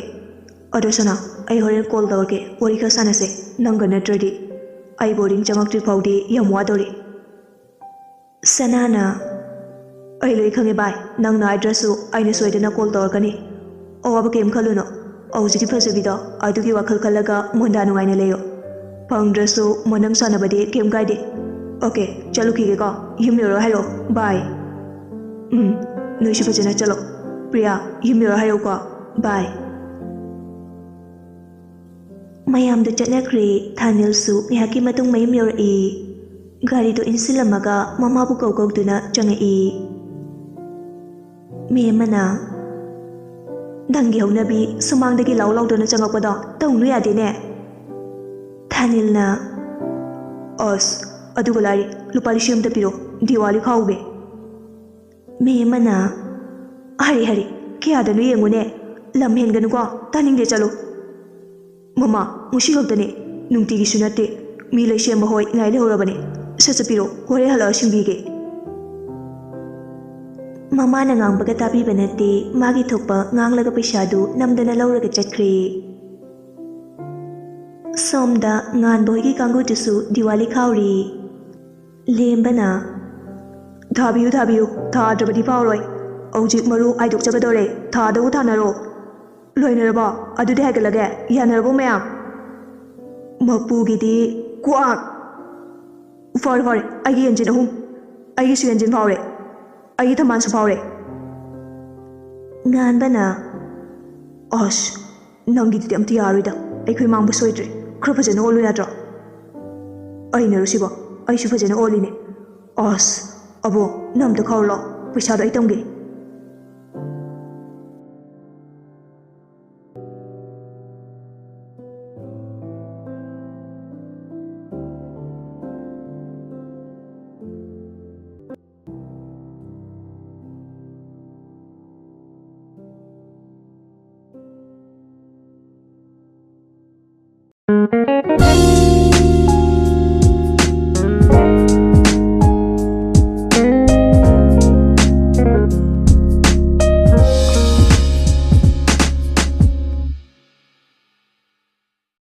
ꯑꯗꯣ ꯁꯅꯥ ꯑꯩ ꯍꯣꯔꯦꯟ ꯀꯣꯜ ꯇꯧꯔꯛꯀꯦ ꯋꯥꯔꯤ ꯈꯔ ꯁꯥꯟꯅꯁꯦ ꯅꯪꯒ ꯅꯠꯇ꯭ꯔꯗꯤ ꯑꯩ ꯕꯣꯔꯗꯤꯡ ꯆꯪꯉꯛꯇ꯭ꯔꯤ ꯐꯥꯎꯗꯤ ꯌꯥꯝ ꯋꯥꯗꯧꯔꯤ ꯁꯅꯥꯅ ꯑꯩ ꯂꯣꯏ ꯈꯪꯉꯦ ꯚꯥꯏ ꯅꯪꯅ ꯍꯥꯏꯗ꯭ꯔꯁꯨ ꯑꯩꯅ ꯁꯣꯏꯗꯅ ꯀꯣꯜ ꯇꯧꯔꯛꯀꯅꯤ ꯑꯋꯥꯕ ꯀꯩꯝ ꯈꯜꯂꯨꯅꯣ ꯍꯧꯖꯤꯛꯀꯤ ꯐꯖꯕꯤꯗꯣ ꯑꯗꯨꯒꯤ ꯋꯥꯈꯜ ꯈꯜꯂꯒ ꯃꯣꯟꯗꯥ ꯅꯨꯡꯉꯥꯏꯅ ꯂꯩꯌꯣ ꯐꯪꯗ꯭ꯔꯁꯨ ꯃꯅꯝ ꯁꯥꯟꯅꯕꯗꯤ ꯀꯩꯝ ꯀꯥꯏꯗꯦ ꯑꯣꯀꯦ ꯆꯠꯂꯨꯈꯤꯒꯦꯀꯣ ꯌꯨꯝ ꯌꯧꯔ ꯍꯥꯏꯔꯛꯑꯣ ꯕꯥꯏ ꯅꯣꯏꯁꯨ ꯐꯖꯅ ꯆꯠꯂꯣ ꯄ꯭ꯔꯤꯌꯥ ꯌꯨꯝ ꯌꯧꯔ ꯍꯥꯏꯔꯛꯎꯀꯣ ꯕꯥꯏ ꯃꯌꯥꯝꯗꯨ ꯆꯠꯅꯈ꯭ꯔꯦ Dynalikaꯁꯨ ꯉꯥꯏꯍꯥꯛꯀꯤ ꯃꯇꯨꯡ ꯃꯌꯨꯝ ꯌꯧꯔꯛꯏ ꯒꯥꯔꯤꯗꯣ ꯏꯟꯁꯤꯜꯂꯝꯃꯒ ꯃꯃꯥꯕꯨ ꯀꯧꯗꯨꯅ ꯆꯪꯉꯛꯏ ꯃꯤ ꯑꯃꯅ ꯅꯪꯒꯤ ꯍꯧꯅꯕꯤ ꯁꯨꯃꯥꯡꯗꯒꯤ ꯂꯥꯎ ꯂꯥꯎꯗꯨꯅ ꯆꯪꯉꯛꯄꯗꯣ ꯇꯧꯅꯨ ꯌꯥꯗꯦꯅꯦ Dynalika ꯑꯁ ꯑꯗꯨꯒ ꯂꯥꯏꯔꯤ ꯂꯨꯄꯥ 1,000 ꯄꯤꯔꯣ ꯗꯤꯋꯥꯂꯤ ꯈꯥꯎꯒꯦ ꯃꯤ ꯑꯃꯅ ꯍꯔꯤ ꯀꯌꯥꯗꯅꯣ ꯌꯦꯡꯉꯨꯅꯦ ꯂꯝ ꯍꯦꯟꯒꯅꯨꯀꯣ ꯇꯥꯅꯤꯡꯗꯦ ꯆꯠꯂꯣ ꯃꯃꯥ ꯉꯁꯤ ꯈꯛꯇꯅꯦ ꯅꯨꯡꯇꯤꯒꯤꯁꯨ ꯅꯠꯇꯦ ꯃꯤ ꯂꯩꯁꯦꯝꯕ ꯍꯣꯏ ꯉꯥꯏ ꯂꯩꯍꯧꯔꯕꯅꯦ ꯁꯠ ꯆꯠꯄꯤꯔꯣ ꯍꯣꯔꯦꯟ ꯍꯜꯂꯛꯑ ꯁꯤꯡꯕꯤꯒꯦ ꯃꯃꯥꯅ ꯉꯥꯡꯕꯒ ꯇꯥꯕꯤꯕ ꯅꯠꯇꯦ ꯃꯥꯒꯤ ꯊꯣꯛꯄ ꯉꯥꯡꯂꯒ ꯄꯩꯁꯥꯗꯨ ꯅꯝꯗꯅ ꯂꯧꯔꯒ ꯆꯠꯈ꯭ꯔꯦ ꯁꯣꯝꯗ ꯉꯥꯟꯕ ꯍꯣꯏꯒꯤ ꯀꯥꯡꯕꯨꯗꯨꯁꯨ ꯗꯤꯋꯥꯂꯤ ꯈꯥꯎꯔꯤ ꯂꯦꯝꯕꯅ ꯊꯥꯕꯤꯌꯨ ꯊꯥꯗ꯭ꯔꯕꯗꯤ ꯐꯥꯎꯔꯣꯏ ꯍꯧꯖꯤꯛ ꯃꯔꯨ ꯍꯥꯏꯗꯣꯛꯆꯒꯗꯧꯔꯦ ꯊꯥꯗꯕꯨ ꯊꯥꯅꯔꯣ ꯂꯣꯏꯅꯔꯕꯣ ꯑꯗꯨꯗꯤ ꯍꯥꯏꯒꯠꯂꯒꯦ ꯌꯥꯅꯔꯕꯣ ꯃꯌꯥꯝ ꯃꯄꯨꯒꯤꯗꯤ ꯀ꯭ꯋꯥꯛ ꯐꯔꯦ ꯑꯩꯒꯤ ꯌꯦꯟꯖꯤꯟ 3 ꯑꯩꯒꯤꯁꯨ ꯌꯦꯟꯖꯤꯟ ꯐꯥꯎꯔꯦ ꯑꯩꯒꯤ ꯊꯝꯕꯥꯜꯁꯨ ꯐꯥꯎꯔꯦ ꯉꯥꯟꯕꯅ ꯑꯁ ꯅꯪꯒꯤꯗꯨꯗꯤ ꯑꯝꯇ ꯌꯥꯔꯣꯏꯗ ꯑꯩꯈꯣꯏ ꯃꯥꯡꯕ ꯁꯣꯏꯗ꯭ꯔꯦ ꯈꯔ ꯐꯖꯅ ꯑꯣꯜꯂꯨ ꯌꯥꯗ꯭ꯔꯣ ꯑꯩꯅꯔꯣ ꯁꯤꯕꯣ ꯑꯩꯁꯨ ꯐꯖꯅ ꯑꯣꯜꯂꯤꯅꯦ ꯑꯁ ꯑꯕꯣ ꯅꯪ ꯑꯝꯇ ꯈꯥꯎꯔꯣ ꯄꯩꯁꯥꯗꯣ ꯑꯩ ꯇꯝꯒꯦ